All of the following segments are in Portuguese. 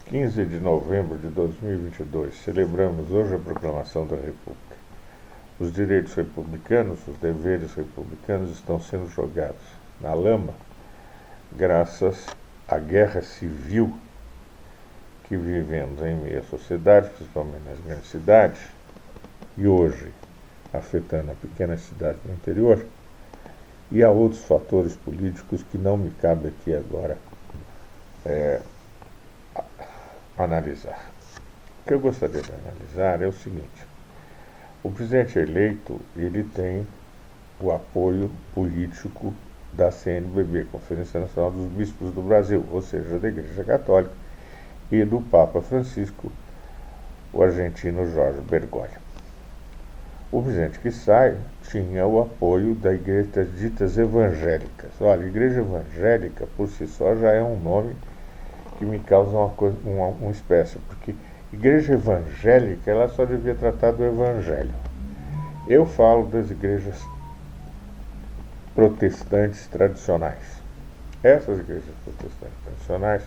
15 de novembro de 2022, celebramos hoje a proclamação da República. Os direitos republicanos, os deveres republicanos estão sendo jogados na lama graças à guerra civil que vivemos em meio à sociedade, principalmente nas grandes cidades, e hoje afetando a pequena cidade do interior, e há outros fatores políticos que não me cabe aqui agora analisar. O que eu gostaria de analisar é o seguinte: o presidente eleito, ele tem o apoio político da CNBB, Conferência Nacional dos Bispos do Brasil, ou seja, da Igreja Católica, e do Papa Francisco, o argentino Jorge Bergoglio. O presidente que sai tinha o apoio da igreja das ditas evangélicas. Olha, a igreja evangélica, por si só, já é um nome que me causa uma espécie, porque igreja evangélica, ela só devia tratar do evangelho. Eu falo das igrejas protestantes tradicionais. Essas igrejas protestantes tradicionais,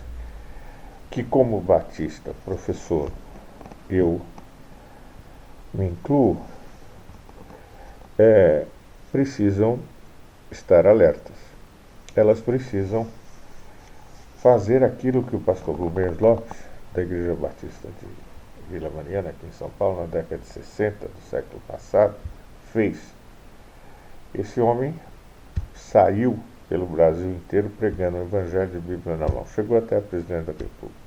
que como batista, professor, eu me incluo, precisam estar alertas. Elas precisam fazer aquilo que o pastor Rubens Lopes, da Igreja Batista de Vila Mariana, aqui em São Paulo, na década de 60 do século passado, fez. Esse homem saiu pelo Brasil inteiro pregando o Evangelho de Bíblia na mão. Chegou até a presidente da República.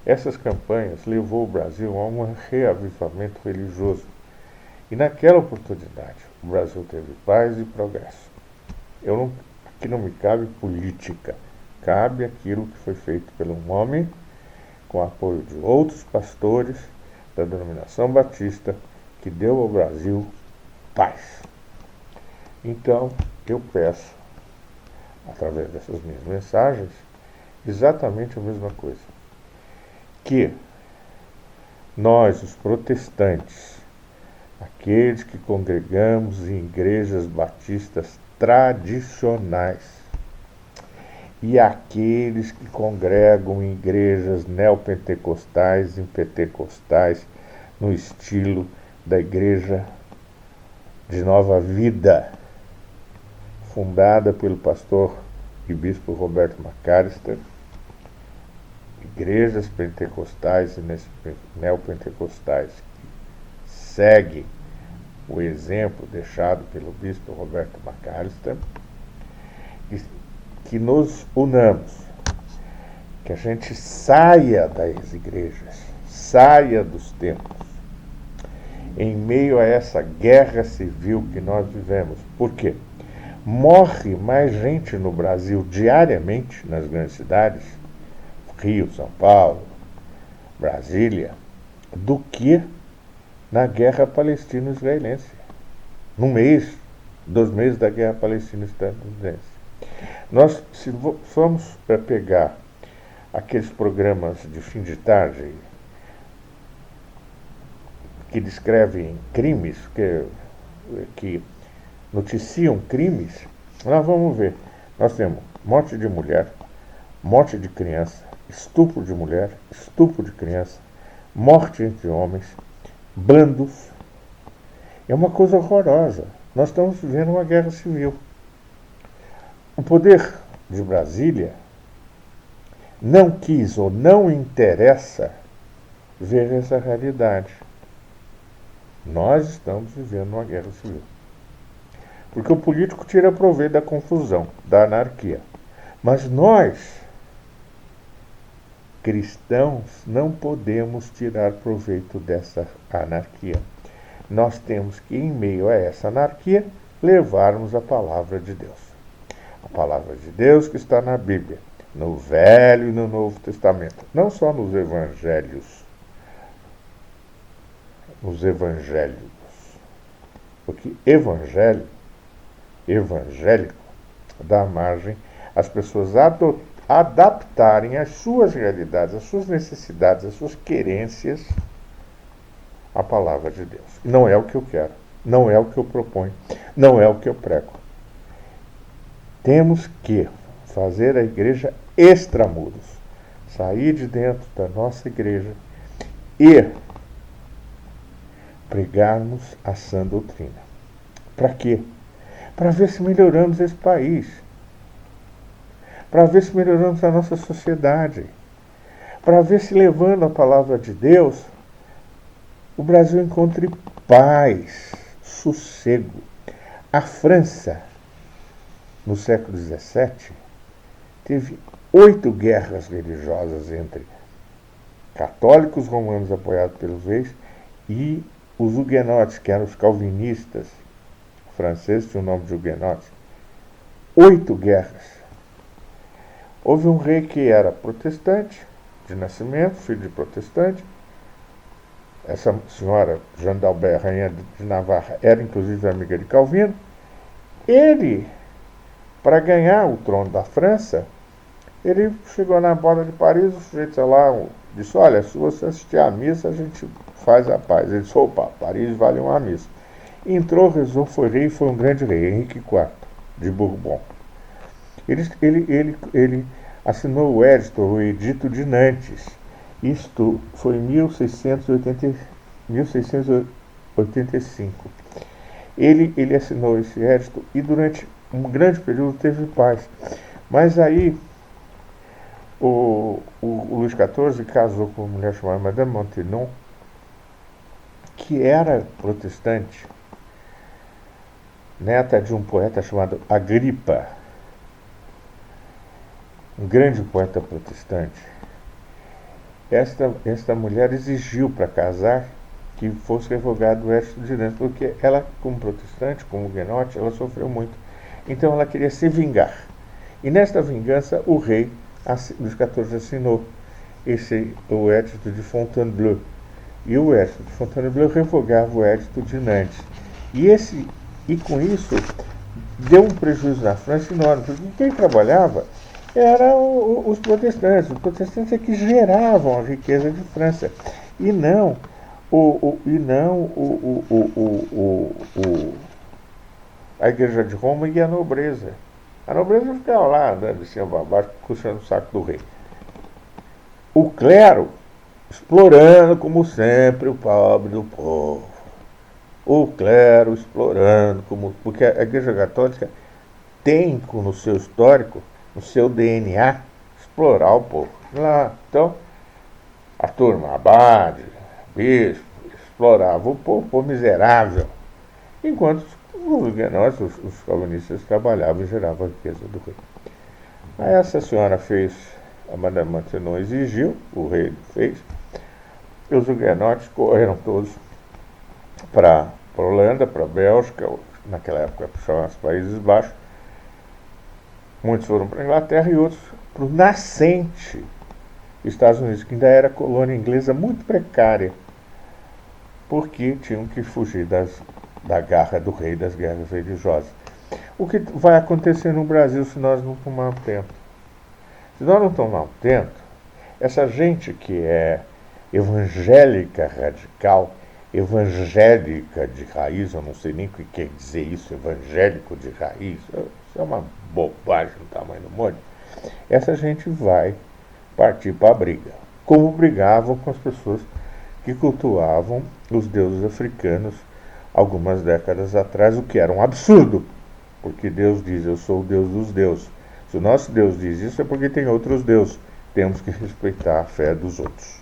Essas campanhas levou o Brasil a um reavivamento religioso. E naquela oportunidade, o Brasil teve paz e progresso. Aqui não me cabe política. Cabe aquilo que foi feito por um homem, com apoio de outros pastores da denominação batista, que deu ao Brasil paz. Então, eu peço, através dessas minhas mensagens, exatamente a mesma coisa. Que nós, os protestantes, aqueles que congregamos em igrejas batistas tradicionais, e aqueles que congregam em igrejas neopentecostais e pentecostais, no estilo da Igreja de Nova Vida, fundada pelo pastor e bispo Roberto McAllister, igrejas pentecostais e neopentecostais que seguem o exemplo deixado pelo bispo Roberto McAllister, que nos unamos, que a gente saia das igrejas, saia dos templos, em meio a essa guerra civil que nós vivemos. Por quê? Morre mais gente no Brasil diariamente, nas grandes cidades, Rio, São Paulo, Brasília, do que na guerra palestino-israelense. No mês, 2 meses da guerra palestino-israelense. Nós, se formos pegar aqueles programas de fim de tarde que descrevem crimes, que noticiam crimes, nós vamos ver. Nós temos morte de mulher, morte de criança, estupro de mulher, estupro de criança, morte entre homens, bandos. É uma coisa horrorosa. Nós estamos vivendo uma guerra civil. O poder de Brasília não quis ou não interessa ver essa realidade. Nós estamos vivendo uma guerra civil. Porque o político tira proveito da confusão, da anarquia. Mas nós, cristãos, não podemos tirar proveito dessa anarquia. Nós temos que, em meio a essa anarquia, levarmos a palavra de Deus. A palavra de Deus que está na Bíblia, no Velho e no Novo Testamento, não só nos evangelhos, porque evangélico dá margem às pessoas adaptarem as suas realidades, as suas necessidades, as suas querências à palavra de Deus. Não é o que eu quero, não é o que eu proponho, não é o que eu prego. Temos que fazer a igreja extramuros, sair de dentro da nossa igreja e pregarmos a sã doutrina. Para quê? Para ver se melhoramos esse país, para ver se melhoramos a nossa sociedade, para ver se, levando a palavra de Deus, o Brasil encontre paz, sossego. A França, no século XVII, teve 8 guerras religiosas entre católicos romanos apoiados pelos reis e os huguenotes, que eram os calvinistas franceses, tinham o nome de huguenotes. 8 guerras. Houve um rei que era protestante, de nascimento, filho de protestante. Essa senhora, Jeanne d'Albert, rainha de Navarra, era inclusive amiga de Calvino. Ele, para ganhar o trono da França, ele chegou na borda de Paris, o sujeito lá disse: olha, se você assistir à missa, a gente faz a paz. Ele disse: opa, Paris vale uma missa. Entrou, rezou, foi rei, foi um grande rei, Henrique IV, de Bourbon. Ele assinou o Edito de Nantes. Isto foi em 1685. Ele assinou esse edito e durante um grande período teve paz. Mas aí o Luís XIV casou com uma mulher chamada Madame Maintenon, que era protestante, neta de um poeta chamado Agripa, um grande poeta protestante. Esta mulher exigiu para casar que fosse revogado o edito de Nantes, porque ela, como protestante, como huguenote, ela sofreu muito. Então ela queria se vingar. E nesta vingança o rei Luís XIV assinou o edito de Fontainebleau. E o edito de Fontainebleau revogava o edito de Nantes. E com isso deu um prejuízo na França enorme, porque quem trabalhava eram os protestantes. Os protestantes é que geravam a riqueza de França. E não a igreja de Roma e a nobreza. A nobreza ficava lá andando de cima para baixo, puxando o saco do rei. O clero explorando, como sempre, o pobre do povo. O clero explorando, porque a igreja católica tem no seu histórico, no seu DNA, explorar o povo. Lá, então, a turma, abade, bispo, explorava o povo miserável, enquanto os calvinistas trabalhavam e geravam a riqueza do rei. Aí essa senhora fez, a Madame Maintenon exigiu, o rei fez, e os huguenotes correram todos para a Holanda, para a Bélgica, naquela época chamavam os Países Baixos. Muitos foram para a Inglaterra e outros para o nascente Estados Unidos, que ainda era colônia inglesa muito precária, porque tinham que fugir da garra do rei das guerras religiosas. O que vai acontecer no Brasil se nós não tomarmos tempo? Se nós não tomarmos tempo, essa gente que é evangélica radical, evangélica de raiz, eu não sei nem o que quer dizer isso, evangélico de raiz, isso é uma bobagem do tamanho do mundo. Essa gente vai partir para a briga, como brigavam com as pessoas que cultuavam os deuses africanos algumas décadas atrás, o que era um absurdo, porque Deus diz: eu sou o Deus dos deuses. Se o nosso Deus diz isso, é porque tem outros deuses. Temos que respeitar a fé dos outros.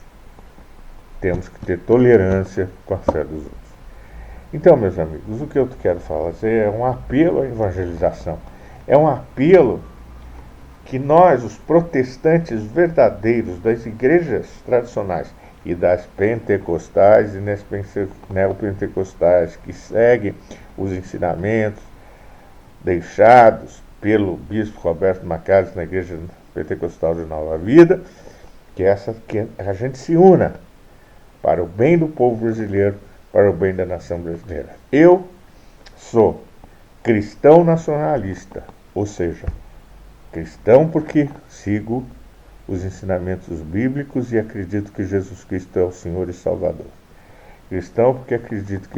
Temos que ter tolerância com a fé dos outros. Então, meus amigos, o que eu quero fazer é um apelo à evangelização. É um apelo que nós, os protestantes verdadeiros das igrejas tradicionais e das pentecostais e neopentecostais, que seguem os ensinamentos deixados pelo bispo Roberto Macalester na Igreja Pentecostal de Nova Vida, que a gente se una para o bem do povo brasileiro, para o bem da nação brasileira. Eu sou cristão nacionalista, ou seja, cristão porque sigo os ensinamentos bíblicos e acredito que Jesus Cristo é o Senhor e Salvador. Cristão porque acredito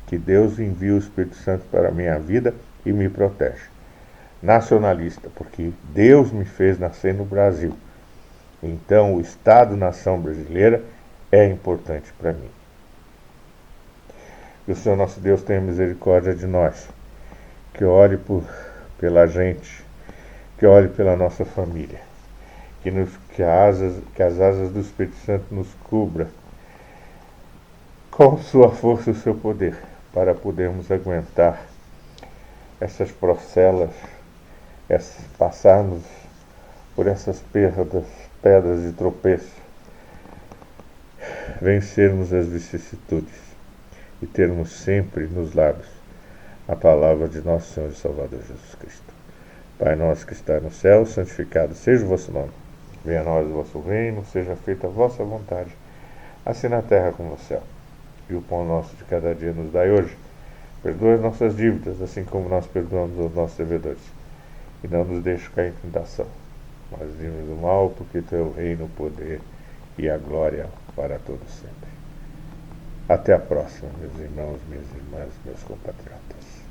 que Deus envia o Espírito Santo para a minha vida e me protege. Nacionalista porque Deus me fez nascer no Brasil. Então, o Estado-nação brasileira é importante para mim. Que o Senhor nosso Deus tenha misericórdia de nós, que ore pela gente, que ore pela nossa família, que as asas do Espírito Santo nos cubra com sua força e o seu poder, para podermos aguentar essas procelas, passarmos por essas pedras de tropeço, vencermos as vicissitudes e termos sempre nos lábios a palavra de nosso Senhor e Salvador Jesus Cristo. Pai nosso que está no céu, santificado seja o vosso nome. Venha a nós o vosso reino, seja feita a vossa vontade, assim na terra como no céu. E o pão nosso de cada dia nos dai hoje. Perdoa as nossas dívidas, assim como nós perdoamos aos nossos devedores. E não nos deixe cair em tentação, mas livre-nos do mal, porque teu é o reino, o poder e a glória para todos sempre. Até a próxima, meus irmãos, minhas irmãs, meus compatriotas.